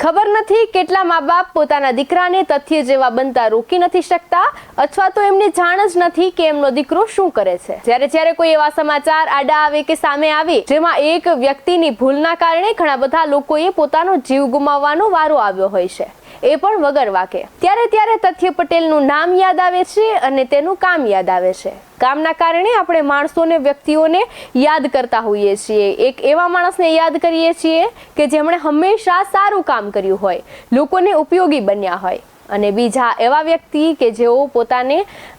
ખબર નથી કેટલા મા બાપ પોતાના દીકરાને તથ્ય જેવા બનતા રોકી નથી શકતા અથવા તો એમને જાણ જ નથી કે એમનો દીકરો શું કરે છે। જ્યારે કોઈ એવા સમાચાર આડા આવે કે સામે આવે જેમાં એક વ્યક્તિની ભૂલના કારણે ઘણા બધા લોકોએ પોતાનો જીવ ગુમાવવાનો વારો આવ્યો હોય છે, એ પણ વગર વાકે, ત્યારે તથ્ય પટેલનું નામ યાદ આવે છે અને તેનું કામ યાદ આવે છે। કામના કારણે આપણે માણસોને, વ્યક્તિઓને યાદ કરતા હોઈએ છીએ। એક એવા માણસને યાદ કરીએ છીએ કે જેમણે હંમેશા સારું કામ કર્યું હોય, લોકોને ઉપયોગી બન્યા હોય, અને બીજા એવા વ્યક્તિ કે જેઓ પોતાને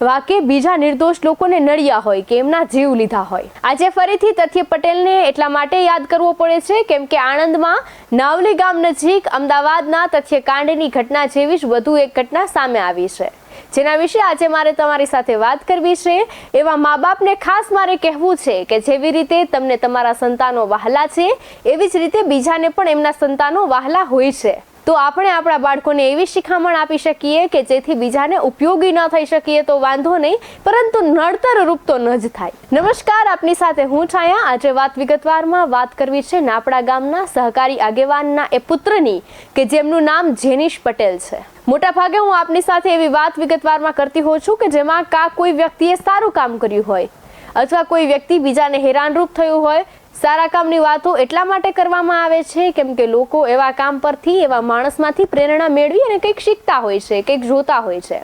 વાકે બીજા નિર્દોષ લોકોને નડ્યા હોય કે એમના જીવ લીધા હોય। આજે ફરીથી તથ્ય પટેલને એટલા માટે યાદ કરવો પડે છે કેમ કે આણંદમાં નાવલી ગામ નજીક અમદાવાદના તથ્યકાંડની ઘટના જેવી જ વધુ એક ઘટના સામે આવી છે, જેના વિશે આજે મારે તમારી સાથે વાત કરવી છે। એવા મા બાપને ખાસ મારે કહેવું છે કે જેવી રીતે તમને તમારા સંતાનો વહાલા છે એવી જ રીતે બીજાને પણ એમના સંતાનો વહાલા હોય છે। તો આપણે આપણા બાળકોને એવી શિખામણ આપી શકીએ કે જેથી બીજાને ઉપયોગી ન થઈ શકીએ તો વાંધો નહીં, પરંતુ નડતર રૂપ તો ન જ થાય। નમસ્કાર, આપની સાથે હું છાયા। આજે વાત વિગતવારમાં વાત કરવી છે નાપડા ગામના સહકારી આગેવાનના એ પુત્રની કે જેમનું નામ જેનિશ પટેલ છે। મોટા ભાગે હું આપની સાથે એવી વાત વિગતવારમાં કરતી હોઉં છું કે જેમાં કોઈ વ્યક્તિએ સારું કામ કર્યું હોય અથવા કોઈ વ્યક્તિ બીજાને હેરાનરૂપ થયું હોય। સારા કામની વાતો એટલા માટે કરવામાં આવે છે કેમ કે લોકો એવા કામ પરથી, એવા માણસમાંથી પ્રેરણા મેળવી અને કંઈક શીખતા હોય છે, કંઈક જોતા હોય છે,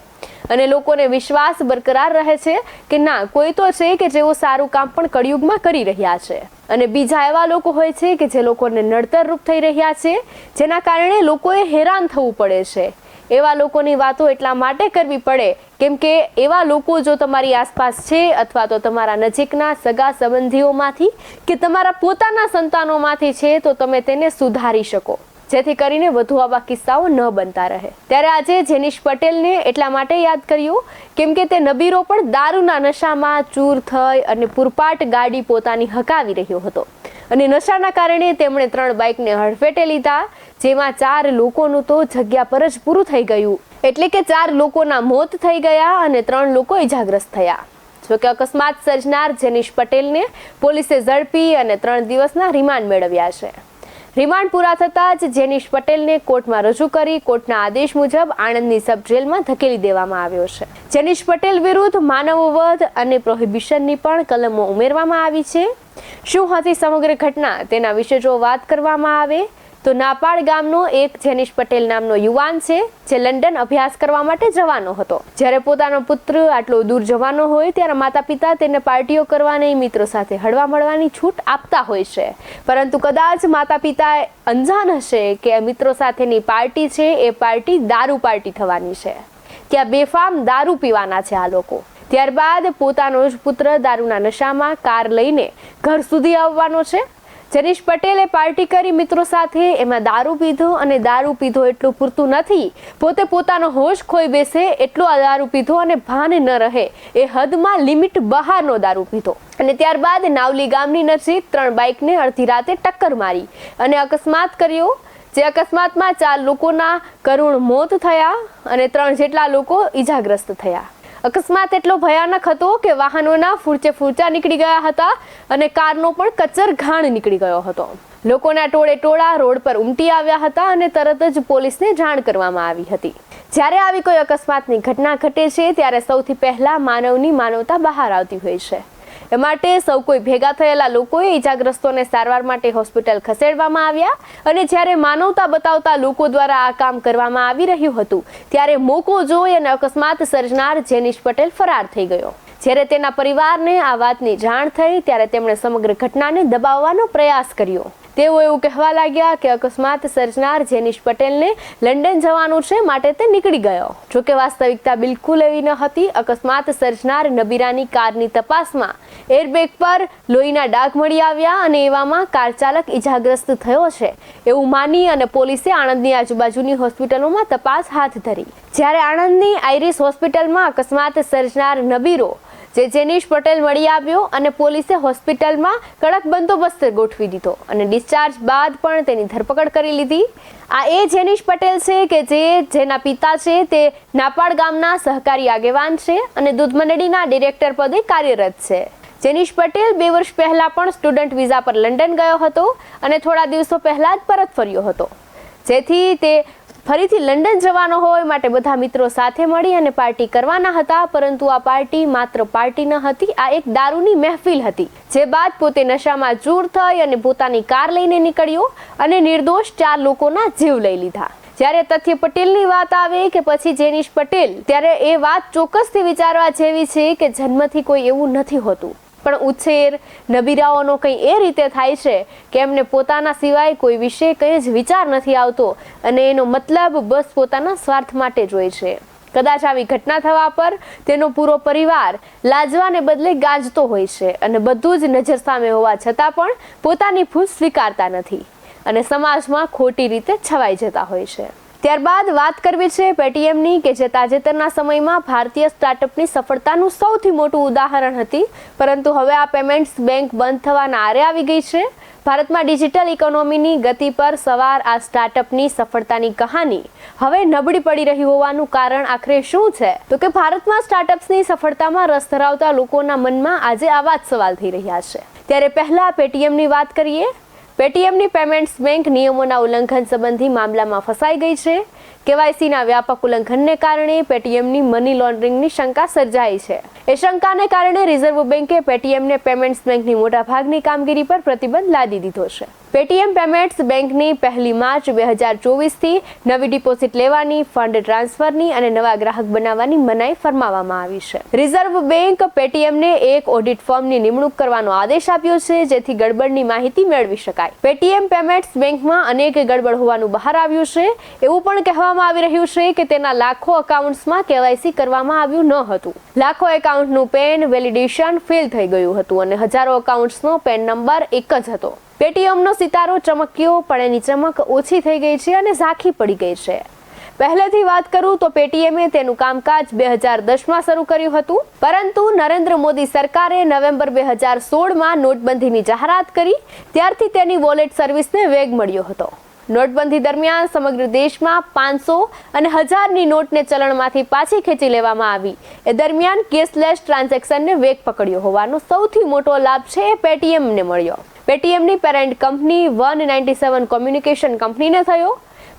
અને લોકોને વિશ્વાસ બરકરાર રહે છે કે ના, કોઈ તો છે કે જેઓ સારું કામ પણ કળિયુગમાં કરી રહ્યા છે, અને બીજા એવા લોકો હોય છે કે જે લોકોને નડતરરૂપ થઈ રહ્યા છે, જેના કારણે લોકોએ હેરાન થવું પડે છે। એવા લોકોની વાતો એટલા માટે કરવી પડે કેમ કે એવા લોકો જો તમારી આસપાસ છે અથવા તો તમારા નજીકના સગા સંબંધીઓમાંથી કે તમારા પોતાના સંતાનોમાંથી છે તો તમે તેને સુધારી શકો, જેથી કરીને વધુ આવા કિસ્સાઓ ન બનતા રહે। ત્યારે આજે જેનિશ પટેલને એટલા માટે યાદ કર્યું કેમ કે તે નબીરો પણ દારૂના નશામાં ચૂર થઈ અને પૂરપાટ ગાડી પોતાની હકાવી રહ્યો હતો, અને નશાના કારણે તેમણે 3 બાઇકને હડફેટે લીધા, જેમાં 4 લોકોનું તો જગ્યા પર જ પૂરું થઈ ગયું, એટલે કે 4 લોકોના મોત થઈ ગયા અને 3 લોકો ઇજાગ્રસ્ત થયા। જોકે અકસ્માત સર્જનાર જેનિશ પટેલને પોલીસે ઝડપી અને 3 દિવસના રિમાન્ડ મેળવ્યા છે। રિમાન્ડ પૂરા થતાં જ જેનિશ પટેલને કોર્ટમાં રજૂ કરી કોર્ટના આદેશ મુજબ આણંદની સબ જેલમાં ધકેલી દેવામાં આવ્યો છે। જેનિશ પટેલ વિરુદ્ધ માનવવધ અને પ્રોહિબિશનની પણ કલમો ઉમેરવામાં આવી છે। શું હતી સમગ્ર ઘટના તેના વિશે જો વાત કરવામાં આવે તો નાપાડ ગામનો એક જેનિશ પટેલ નામનો યુવાન છે જે લંડન અભ્યાસ કરવા માટે જવાનો હતો। જ્યારે પોતાનો પુત્ર આટલો દૂર જવાનો હોય ત્યારે માતા પિતા તેને પાર્ટીઓ કરવાની, મિત્રો સાથે હળવા મળવાની છૂટ આપતા હોય છે, પરંતુ કદાચ માતા પિતા અંજાન હશે કે મિત્રો સાથેની પાર્ટી છે એ પાર્ટી દારૂ પાર્ટી થવાની છે, ત્યાં બેફામ દારૂ પીવાના છે આ લોકો। ત્યારબાદ પોતાનો જ પુત્ર દારૂના નશામાં કાર લઈને ઘર સુધી આવવાનો છે। જેનિશ પટેલે પાર્ટી કરી મિત્રો સાથે, એમાં દારૂ પીધો, અને દારૂ પીધો એટલું પૂરતું નથી, પોતે પોતાનો હોશ ખોઈ બેસે એટલો આ દારૂ પીધો અને ભાન ન રહે એ હદમાં લિમિટ બહારનો દારૂ પીધો, અને ત્યારબાદ નાવલી ગામની નજીક 3 બાઇકને અડધી રાતે ટક્કર મારી અને અકસ્માત કર્યો, જે અકસ્માતમાં 4 લોકોના કરુણ મોત થયા અને 3 જેટલા લોકો ઇજાગ્રસ્ત થયા। અકસ્માત એટલો ભયાનક હતો કે વાહનોના ફૂંચા નીકળી ગયા હતા અને કારનો પણ કચર ઘાણ નીકળી ગયો હતો। લોકોના ટોળા રોડ પર ઉમટી આવ્યા હતા અને તરત જ પોલીસને જાણ કરવામાં આવી હતી। જ્યારે આવી કોઈ અકસ્માતની ઘટના ઘટે છે ત્યારે સૌથી પહેલા માનવની માનવતા બહાર આવતી હોય છે, એ માટે સૌ કોઈ ભેગા થયેલા લોકોએ ઇજાગ્રસ્તોને સારવાર માટે હોસ્પિટલ ખસેડવામાં આવ્યા, અને જ્યારે માનવતા બતાવતા લોકો દ્વારા આ કામ કરવામાં આવી રહ્યું હતું ત્યારે મોકો જોઈ અને અકસ્માત સર્જનાર જેનિશ પટેલ ફરાર થઈ ગયો। જ્યારે તેના પરિવારને આ વાતની જાણ થઈ ત્યારે તેમણે સમગ્ર ઘટનાને દબાવવાનો પ્રયાસ કર્યો। તેઓ એવું કહેવા લાગ્યા કે અકસ્માત સર્જનાર જેનિશ પટેલને લંડન જવાનું છે માટે તે નીકળી ગયો। જોકે વાસ્તવિકતા બિલકુલ એવી ન હતી। અકસ્માત સર્જનાર નબીરાની કારની તપાસમાં એરબેગ પર લોહીના ડાઘ મળી આવ્યા અને એવામાં કાર ચાલક ઇજાગ્રસ્ત થયો છે એવું માની અને પોલીસે આણંદની આજુબાજુની હોસ્પિટલોમાં તપાસ હાથ ધરી। જ્યારે આણંદની આઈરિસ હોસ્પિટલમાં અકસ્માત સર્જનાર નબીરો જે જેનિશ પટેલ મળી આવ્યો અને પોલીસે હોસ્પિટલમાં કડક બંદોબસ્ત ગોઠવી દીધો અને ડિસ્ચાર્જ બાદ પણ તેની ધરપકડ કરી લીધી। આ એ જેનિશ પટેલ છે કે જેના પિતા છે તે નાપાડ ગામના સહકારી આગેવાન છે અને દૂધ મંડળીના ડિરેક્ટર પદે કાર્યરત છે। જેનિશ પટેલ 2 વર્ષ પહેલા પણ સ્ટુડન્ટ વિઝા પર લંડન ગયો હતો અને થોડા દિવસો પહેલા જ પરત ફર્યો હતો। જેથી તે ફરીથી લંડન જવાનો હોય માટે બધા મિત્રો સાથે મળી અને પાર્ટી કરવાના હતા, પરંતુ આ પાર્ટી માત્ર પાર્ટી ન હતી, આ એક દારૂની મહેફિલ હતી. જે બાદ પોતે નશામાં ચૂર થઈ અને પોતાની કાર લઈને નીકળ્યો અને નિર્દોષ 4 લોકોના જીવ લઈ લીધા. જ્યારે તથ્ય પટેલની વાત આવે કે પછી જેનિશ પટેલ, ત્યારે એ વાત ચોક્કસથી વિચારવા જેવી છે કે જન્મથી કોઈ એવું નથી હોતું, પણ ઉછેર નબીરાઓનો કંઈ એ રીતે થાય છે કે એમને પોતાના સિવાય કોઈ વિશે કંઈ જ વિચાર નથી આવતો અને એનો મતલબ બસ પોતાના સ્વાર્થ માટે જ હોય છે. કદાચ આવી ઘટના થવા પર તેનો પૂરો પરિવાર લાજવાને બદલે ગાજતો હોય છે અને બધું જ નજર સામે હોવા છતાં પણ પોતાની ભૂલ સ્વીકારતા નથી અને સમાજમાં ખોટી રીતે છવાઈ જતા હોય છે. ત્યારબાદ વાત કરવી છે પેટીએમની, કે જે તાજેતરના સમયમાં ભારતીય સ્ટાર્ટઅપની સફળતાનું સૌથી મોટું ઉદાહરણ હતી, પરંતુ હવે આ પેમેન્ટ્સ બેંક બંધ થવાના આરે આવી ગઈ છે. ભારતમાં ડિજિટલ ઇકોનોમીની ગતિ પર સવાર આ સ્ટાર્ટઅપની સફળતાની કહાની હવે નબળી પડી રહી હોવાનું કારણ આખરે શું છે? તો કે ભારતમાં સ્ટાર્ટઅપ્સની સફળતામાં રસ ધરાવતા લોકોના મનમાં આજે આવા જ સવાલ થઈ રહ્યા છે. ત્યારે પહેલા પેટીએમની વાત કરીએ. પેટીએમની પેમેન્ટ્સ બેંક નિયમોના ઉલ્લંઘન સંબંધી મામલામાં ફસાઈ ગઈ છે. કેવાયસીના વ્યાપક ઉલ્લંઘનને કારણે પેટીએમની મની લોન્ડરિંગની શંકા સર્જાઈ છે. એ શંકાને કારણે રિઝર્વ બેંકે પેટીએમને પેમેન્ટ્સ બેંકની મોટાભાગની કામગીરી પર પ્રતિબંધ લાદી દીધો છે. પેટીએમ પેમેન્ટ્સ બેંકની 1 માર્ચ 2024થી નવી ડિપોઝિટ લેવાની, ફંડ ટ્રાન્સફરની અને નવા ગ્રાહક બનાવવાની મનાઈ ફરમાવવામાં આવી છે. રિઝર્વ બેંક પેટીએમને એક ઓડિટ ફર્મની નિમણૂક કરવાનો આદેશ આપ્યો છે, જેથી ગડબડની માહિતી મેળવી શકાય. પેટીએમ પેમેન્ટ્સ બેંકમાં અનેક ગડબડ હોવાનું બહાર આવ્યું છે. એવું પણ કહેવામાં આવી રહ્યું છે કે તેના લાખો એકાઉન્ટ્સમાં કેવાયસી કરવામાં આવ્યું ન હતું. લાખો એકાઉન્ટનું પેન વેલિડેશન ફેલ થઈ ગયું હતું અને હજારો એકાઉન્ટ્સનો પેન નંબર એક જ હતો. પેટીએમનો સિતારો ચમક્યો, પણ એની ચમક ઓછી થઈ ગઈ છે અને ઝાંખી પડી ગઈ છે. પહેલેથી વાત કરું તો પેટીએમે તેનું કામકાજ 2010માં શરૂ કર્યું હતું, પરંતુ નરેન્દ્ર મોદી સરકારે નવેમ્બર 2016માં નોટબંધીની જાહેરાત કરી, ત્યારથી તેની વોલેટ સર્વિસને વેગ મળ્યો હતો. નોટબંધી દરમિયાન સમગ્ર દેશમાં 500 અને 1000ની નોટને ચલણમાંથી પાછી ખેંચી લેવામાં આવી. એ દરમિયાન કેશલેસ ટ્રાન્ઝેક્શનને વેગ પકડ્યો હોવાનો સૌથી મોટો લાભ છે એ પેટીએમને મળ્યો. પેટીએમની પેરેન્ટ કંપની 197 કોમ્યુનિકેશન કંપનીને થયો.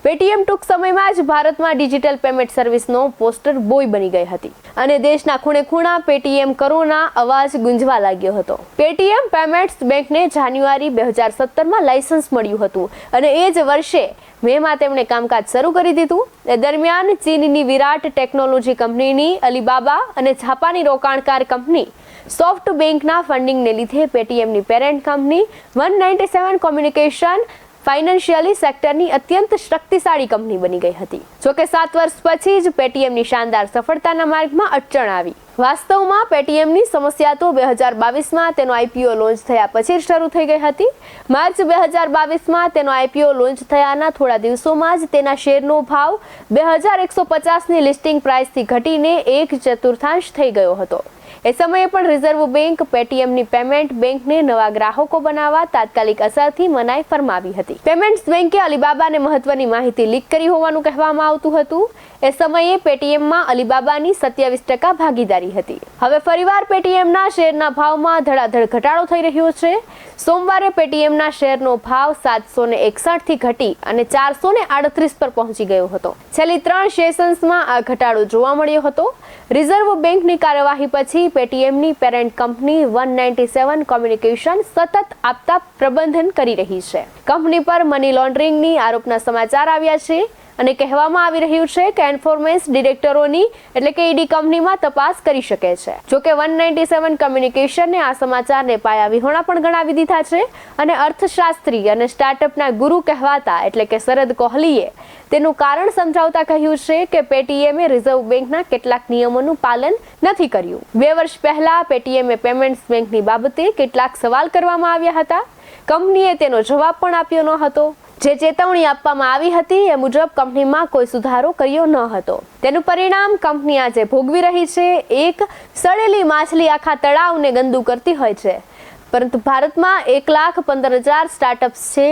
પેટીએમ ટૂંક સમયમાં જ ભારતમાં ડિજિટલ પેમેન્ટ સર્વિસનો પોસ્ટર બોય બની ગઈ હતી અને દેશના ખૂણે ખૂણા પેટીએમ કરોના અવાજ ગુંજવા લાગ્યો હતો. પેટીએમ પેમેન્ટ્સ બેંકને જાન્યુઆરી 2017માં લાયસન્સ મળ્યું હતું અને એ જ વર્ષે મેમાં તેમણે કામકાજ શરૂ કરી દીધું. એ દરમિયાન ચીનની વિરાટ ટેકનોલોજી કંપનીની અલીબાબા અને જાપાની રોકાણકાર કંપની સોફ્ટ બેંકના ફંડિંગને લીધે પેટીએમની પેરેન્ટ કંપની 197 કોમ્યુનિકેશન ફાઇનાન્શિયલી સેક્ટરની અત્યંત શક્તિશાળી કંપની બની ગઈ હતી. જોકે 7 વર્ષ પછી જ પેટીએમની શાનદાર સફળતાના માર્ગમાં અડચણ આવી. વાસ્તવમાં પેટીએમની સમસ્યા તો 2022માં તેનો આઈપીઓ લોન્ચ થયા પછી શરૂ થઈ ગઈ હતી. માર્ચ 2022માં તેનો આઈપીઓ લોન્ચ થયાના થોડા દિવસોમાં જ તેના શેરનો ભાવ 2150ની લિસ્ટિંગ પ્રાઇસથી ઘટીને 1/4 થઈ ગયો હતો. એ સમયે પણ રિઝર્વ બેંક પેટીએમની પેમેન્ટ બેંકને નવા ગ્રાહકો બનાવવા તાત્કાલિક અસરથી મનાઈ ફરમાવી હતી. પેમેન્ટ્સ બેંકે અલીબાબાને મહત્વની માહિતી લીક કરી હોવાનું કહેવામાં આવતું હતું. એ સમયે પેટીએમમાં અલીબાબાની 27% ભાગીદારી હતી. હવે ફરીવાર પેટીએમના શેરના ભાવમાં ધડાધડ ઘટાડો થઈ રહ્યો છે. સોમવારે પેટીએમના શેરનો ભાવ 761 થી ઘટી અને 438 પર પહોંચી ગયો હતો. છેલ્લી 3 સેશન્સમાં આ ઘટાડો જોવા મળ્યો હતો. રિઝર્વ બેંકની કાર્યવાહી પછી પેટીએમની પેરેન્ટ કંપની 197 કોમ્યુનિકેશન સતત આપતા પ્રબંધન કરી રહી છે. કંપની પર મની લોન્ડરિંગની આરોપના સમાચાર આવ્યા છે અને કહેવામાં આવી રહ્યું છે કે એન્ફોર્સમેન્ટ ડિરેક્ટરોની એટલે કે ઈડી કંપનીમાં તપાસ કરી શકે છે. જોકે 197 કોમ્યુનિકેશનને આ સમાચારને પાયા વિહોણા પણ ગણાવી દીધા છે અને અર્થશાસ્ત્રી અને સ્ટાર્ટઅપના ગુરુ કહેવાતા એટલે કે શરદ કોહલીએ તેનું કારણ સમજાવતા કહ્યું છે કે પેટીએમે રિઝર્વ બેંકના કેટલાક નિયમોનું પાલન નથી કર્યું. 2 વર્ષ પહેલા પેટીએમે પેમેન્ટ્સ બેંકની બાબતે કેટલાક સવાલ કરવામાં આવ્યા હતા. કંપનીએ તેનો જવાબ પણ આપ્યો ન હતો. જે ચેતવણી આપવામાં આવી હતી એ મુજબ કંપનીમાં કોઈ સુધારો કર્યો ન હતો. તેનું પરિણામ કંપની આજે ભોગવી રહી છે. એક સડેલી માછલી આખા તળાવને ગંદુ કરતી હોય છે, પરંતુ ભારતમાં 1,15,000 સ્ટાર્ટઅપ્સ છે.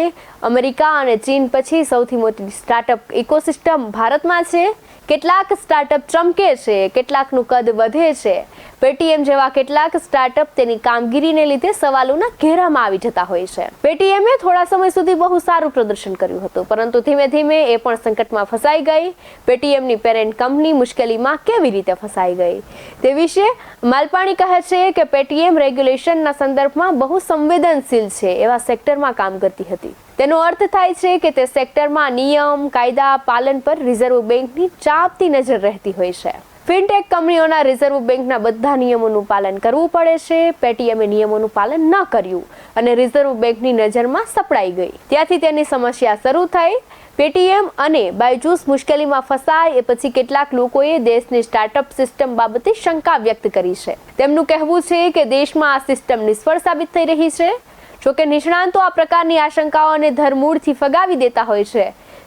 અમેરિકા અને ચીન પછી સૌથી મોટી સ્ટાર્ટઅપ ઇકોસિસ્ટમ ભારતમાં છે. કેટલાક સ્ટાર્ટઅપ ચમકે છે, કેટલાકનું કદ વધે છે, પેટીએમ જેવા કેટલાક સ્ટાર્ટઅપ તેની કામગીરીને લીધે સવાલોના ઘેરામાં આવી જતા હોય છે. પેટીએમે થોડા સમય સુધી બહુ સારું પ્રદર્શન કર્યું હતું, પરંતુ ધીમે ધીમે એ પણ સંકટમાં ફસાઈ ગઈ. પેટીએમની પેરેન્ટ કંપની મુશ્કેલીમાં કેવી રીતે ફસાઈ ગઈ તે વિશે માલપાણી કહે છે કે પેટીએમ રેગ્યુલેશનના સંદર્ભમાં બહુ સંવેદનશીલ છે એવા સેક્ટરમાં કામ કરતી હતી. તેનો અર્થ થાય છે કે તે સેક્ટરમાં નિયમ કાયદા પાલન પર રિઝર્વ બેંકની ચાંપતી નજર રહેતી હોય છે. ફિનટેક કંપનીઓના રિઝર્વ બેંકના બધા નિયમોનું પાલન કરવું પડે છે. પેટીએમે નિયમોનું પાલન ન કર્યું અને રિઝર્વ બેંકની નજરમાં સપડાઈ ગઈ. ત્યાંથી તેની સમસ્યા શરૂ થઈ. પેટીએમ અને બાયજૂસ મુશ્કેલીમાં ફસાય એ પછી કેટલાક લોકોએ દેશની સ્ટાર્ટઅપ સિસ્ટમ બાબતે શંકા વ્યક્ત કરી છે. તેમનું કહેવું છે કે દેશમાં આ સિસ્ટમ નિષ્ફળ સાબિત થઈ રહી છે. જોકે નિષ્ણાંતો આ પ્રકારની આશંકાઓને ધરમૂળથી ફગાવી દેતા હોય છે.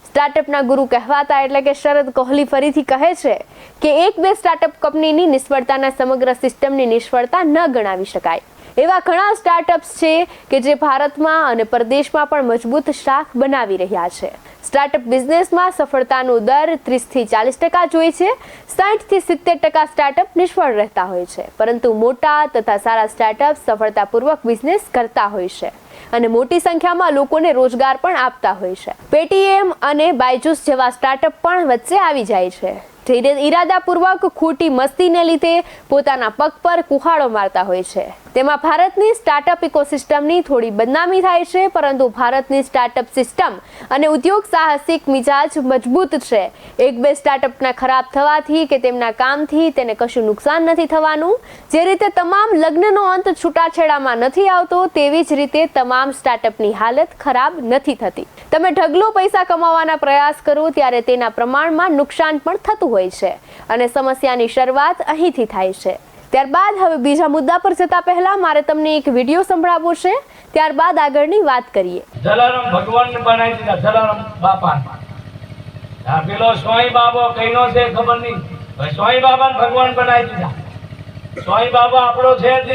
સ્ટાર્ટઅપના ગુરુ કહેવાતા એટલે કે શરદ કોહલી ફરીથી કહે છે કે એક બે સ્ટાર્ટઅપ કંપનીની નિષ્ફળતાના સમગ્ર સિસ્ટમની નિષ્ફળતા ન ગણાવી શકાય. એવા ઘણા સ્ટાર્ટઅપ્સ છે કે જે ભારતમાં અને પરદેશમાં પણ મજબૂત શાખ બનાવી રહ્યા છે. સ્ટાર્ટઅપ બિઝનેસમાં સફળતાનો દર 30 થી 40% હોય છે. 60 થી 70% સ્ટાર્ટઅપ નિષ્ફળ રહેતા હોય છે, પરંતુ મોટા તથા સારા સ્ટાર્ટઅપ સફળતાપૂર્વક બિઝનેસ કરતા હોય છે અને મોટી સંખ્યામાં લોકોને રોજગાર પણ આપતા હોય છે. પેટીએમ અને બાયજૂસ જેવા સ્ટાર્ટઅપ પણ વચ્ચે આવી જાય છે, જે ઈરાદાપૂર્વક ખોટી મસ્તીને લીધે પોતાના પગ પર કુહાડો મારતા હોય છે. તેમાં ભારતની સ્ટાર્ટઅપ ઇકોસિસ્ટમની થોડી બદનામી થાય છે, પરંતુ ભારતની સ્ટાર્ટઅપ સિસ્ટમ અને ઉદ્યોગ સાહસિક મિજાજ મજબૂત છે. એક બે સ્ટાર્ટઅપના ખરાબ થવાથી કે તેમના કામથી તેને કશું નુકસાન નથી થવાનું. જે રીતે તમામ લગ્નનો અંત છૂટાછેડામાં નથી આવતો, તેવી જ રીતે તમામ સ્ટાર્ટઅપની હાલત ખરાબ નથી થતી. તમે ઢગલો પૈસા કમાવાના પ્રયાસ કરો ત્યારે તેના પ્રમાણમાં નુકસાન પણ થતું હોય છે અને સમસ્યાની શરૂઆત અહીંથી થાય છે. ત્યારબાદ હવે બીજા મુદ્દા પર જતા પહેલા મારે તમને એક વિડીયો સંભળાવવો છે, ત્યારબાદ આગળની વાત કરીએ. જલારામ ભગવાનને બનાવી દીધા, જલારામ બાપા. આ પેલો સ્વાઈ બાબો કઈનો છે ખબર નહીં, સ્વાઈ બાબાને ભગવાન બનાવી દીધા. સ્વાઈ બાબા આપણો છે જ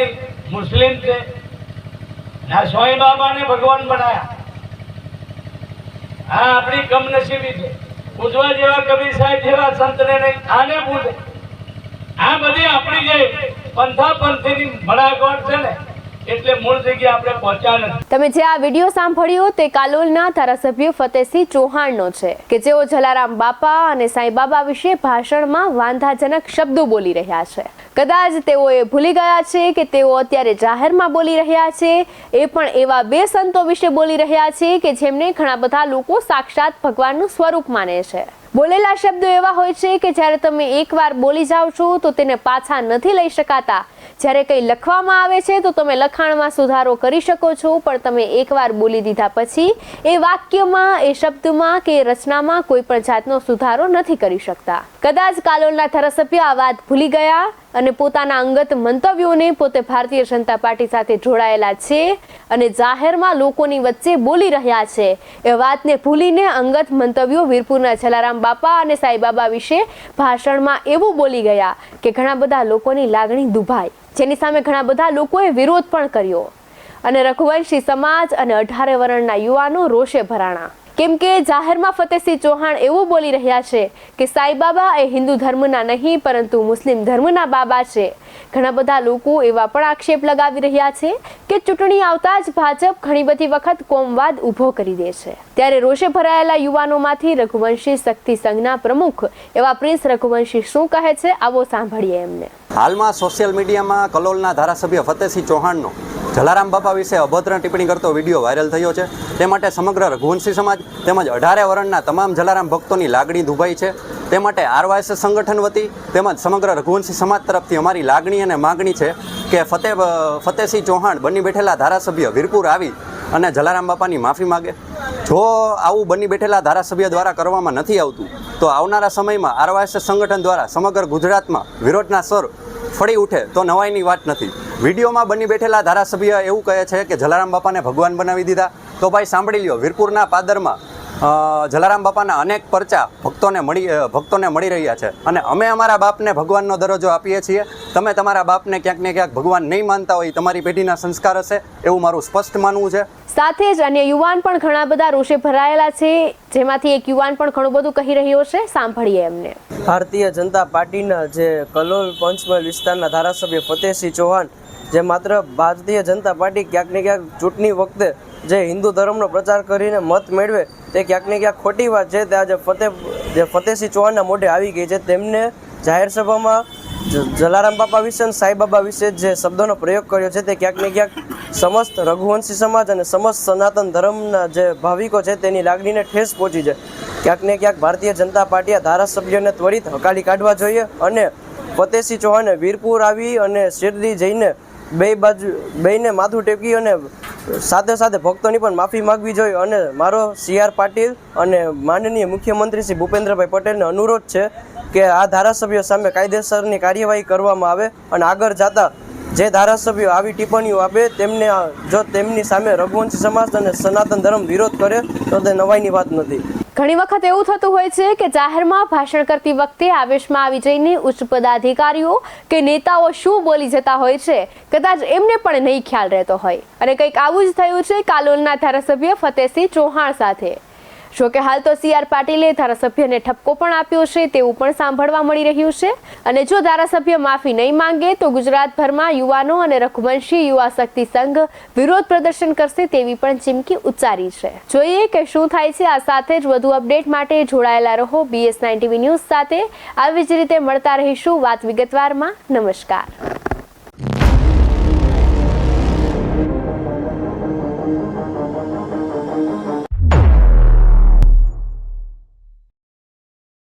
મુસ્લિમ છે. આ સ્વાઈ બાબાને ભગવાન બનાયા. આ આપણી કમનસીબી છે. પૂજવા જેવા કબીર સાહેબ જેવા સંતને નહીં, આને પૂજે. આ બધી આપણી જે પંથા પંથીની ભડાગોળ છે ને, એટલે મૂળ જગ્યાએ આપણે પહોંચ્યા નથી. તમે જે આ વિડીયો સાંભળ્યો તે કાલોલના ધારાસભ્ય ફતેહસિંહ ચૌહાણનો છે કે જેઓ જલારામ બાપા અને સાંઈબાબા વિશે ભાષણમાં વાંધાજનક શબ્દો બોલી રહ્યા છે. કદાચ તેઓ એ ભૂલી ગયા છે કે તેઓ અત્યારે જાહેરમાં બોલી રહ્યા છે. એ પણ એવા બે સંતો વિશે બોલી રહ્યા છે કે જેમને ઘણા બધા લોકો સાક્ષાત ભગવાનનું સ્વરૂપ માને છે. બોલેલા શબ્દો એવા હોય છે કે જ્યારે તમે એકવાર બોલી જાઓ છો તો તેને પાછા નથી લઈ શકાતા. જ્યારે કંઈ લખવામાં આવે છે તો તમે લખાણમાં સુધારો કરી શકો છો, પણ તમે એકવાર બોલી દીધા પછી એ વાક્યમાં, એ શબ્દમાં કે રચનામાં કોઈ પણ જાતનો સુધારો નથી કરી શકતા. કદાચ કાલોલના ધારાસભ્ય આ વાત ભૂલી ગયા અને પોતાના અંગત મંતવ્યોને પોતે ભારતીય જનતા પાર્ટી સાથે જોડાયેલા છે અને જાહેરમાં લોકોની વચ્ચે બોલી રહ્યા છે એ વાતને ભૂલીને અંગત મંતવ્યો વીરપુરના જલારામ બાપા અને સાંઈબાબા વિશે ભાષણમાં એવું બોલી ગયા કે ઘણા બધા લોકોની લાગણી દુભાઈ, જેની સામે ઘણા બધા લોકોએ વિરોધ પણ કર્યો અને રઘુવંશી સમાજ અને 18 વર્ણના યુવાનો રોષે ભરાણા. કેમ કે જાહેરમાં ફતેહસિંહ ચૌહાણ એવું બોલી રહ્યા છે કે સાંઈબાબા એ હિન્દુ ધર્મના નહીં પરંતુ મુસ્લિમ ધર્મના બાબા છે. ઘણા બધા લોકો એવા પણ આક્ષેપ લગાવી રહ્યા છે કે ચૂંટણી આવતા જ ભાજપ ઘણી બધી વખત કોમવાદ ઊભો કરી દે છે. ત્યારે રોષે ભરાયેલા યુવાનોમાંથી રઘુવંશી શક્તિ સંઘના પ્રમુખ એવા પ્રિન્સ રઘુવંશી શું કહે છે, આવો સાંભળીએ એમને. હાલમાં સોશિયલ મીડિયામાં કલોલના ધારાસભ્ય ફતેહસિંહ ચૌહાણનો જલારામ બાપા વિશે અભદ્ર ટિપ્પણી કરતો વિડીયો વાયરલ થયો છે. તે માટે સમગ્ર રઘુવંશી સમાજ તેમજ 18 વર્ણના તમામ જલારામ ભક્તોની લાગણી દુભાઈ છે. તે માટે RYS સંગઠન વતી તેમજ સમગ્ર રઘુવંશી સમાજ તરફથી અમારી લાગણી અને માગણી છે કે ફતેહસિંહ ચૌહાણ બની બેઠેલા ધારાસભ્ય વીરપુર આવી અને જલારામ બાપાની માફી માગે. જો આવું બની બેઠેલા ધારાસભ્ય દ્વારા કરવામાં નથી આવતું તો આવનારા સમયમાં RYS સંગઠન દ્વારા સમગ્ર ગુજરાતમાં વિરોધના સ્વર ફળી ઉઠે તો નવાઈની વાત નથી. વિડીયોમાં બની બેઠેલા ધારાસભ્ય એવું કહે છે કે જલારામ બાપાને ભગવાન બનાવી દીધા. તો ભાઈ સાંભળી લ્યો, વીરપુરના પાદરમાં જલારામ બાપાના અનેક પરચા ભક્તોને મળી રહ્યા છે અને અમે અમારા બાપને ભગવાનનો દરજ્જો આપીએ છીએ. તમે તમારા બાપને ક્યાંક ને ક્યાંક ભગવાન નહીં માનતા હોય, તમારી પેઢીના સંસ્કાર હશે એવું મારું સ્પષ્ટ માનવું છે. સાથે જ અન્ય યુવાન પણ ઘણા બધા રોષે ભરાયેલા છે, જેમાંથી એક યુવાન પણ ઘણું બધું કહી રહ્યો છે. સાંભળીએ એમને. ભારતીય જનતા પાર્ટીના જે કલોલ પંચમહાલ વિસ્તારના ધારાસભ્ય ફતેહસિંહ ચૌહાણ, જે માત્ર ભારતીય જનતા પાર્ટી ક્યાંક ને ક્યાંક ચૂંટણી વખતે જે હિન્દુ ધર્મનો પ્રચાર કરીને મત મેળવે તે ક્યાંક ને ક્યાંક ખોટી વાત છે. તે આજે ફતેહસિંહ ચૌહાણના મોઢે આવી ગઈ છે. તેમને જાહેર સભામાં જલારામ બાપા વિશે અને સાંઈબાબા વિશે જે શબ્દોનો પ્રયોગ કર્યો છે તે ક્યાંક ને ક્યાંક સમસ્ત રઘુવંશી સમાજ અને સમસ્ત સનાતન ધર્મના જે ભાવિકો છે તેની લાગણીને ઠેસ પહોંચી છે. ક્યાંક ને ક્યાંક ભારતીય જનતા પાર્ટીએ ધારાસભ્યોને ત્વરિત હકાલી કાઢવા જોઈએ અને ફતેહસિંહ ચૌહાણે વીરપુર આવી અને શિરડી જઈને બેયને માથું ટેકી અને સાથે સાથે ભક્તોની પણ માફી માગવી જોઈએ. અને મારો CR પાટીલ અને માનનીય મુખ્યમંત્રી શ્રી ભૂપેન્દ્રભાઈ પટેલને અનુરોધ છે કે આ ધારાસભ્યો સામે કાયદેસરની કાર્યવાહી કરવામાં આવે અને આગળ જતા જે ધારાસભ્યો આવી ટિપ્પણીઓ આપે તેમને જો તેમની સામે રઘુવંશી સમાજ અને સનાતન ધર્મ વિરોધ કરે તો તે નવાઈની વાત નથી. ઘણી વખત એવું થતું હોય છે કે જાહેરમાં ભાષણ કરતી વખતે આવેશમાં આવી જઈને ઉચ્ચ પદાધિકારીઓ કે નેતાઓ શું બોલી જતા હોય છે, કદાચ એમને પણ નહીં ખ્યાલ રહેતો હોય. અને કંઈક આવું જ થયું છે કાલોલના ધારાસભ્ય ફતેહસિંહ ચૌહાણ સાથે. જોકે હાલ તો CR પાટીલે ધારાસભ્યને ઠપકો પણ આપ્યો છે તેવું પણ સાંભળવા મળી રહ્યું છે. અને જો ધારાસભ્ય માફી નહીં માંગે તો ગુજરાતભરમાં યુવાનો અને રઘુવંશી યુવા શક્તિ સંઘ વિરોધ પ્રદર્શન કરશે તેવી પણ ચીમકી ઉચ્ચારી છે. જોઈએ કે શું થાય છે. આ સાથે જ વધુ અપડેટ માટે જોડાયેલા રહો BS9 TV ન્યૂઝ સાથે. આવી જ રીતે મળતા રહીશું વાત વિગતવારમાં. નમસ્કાર.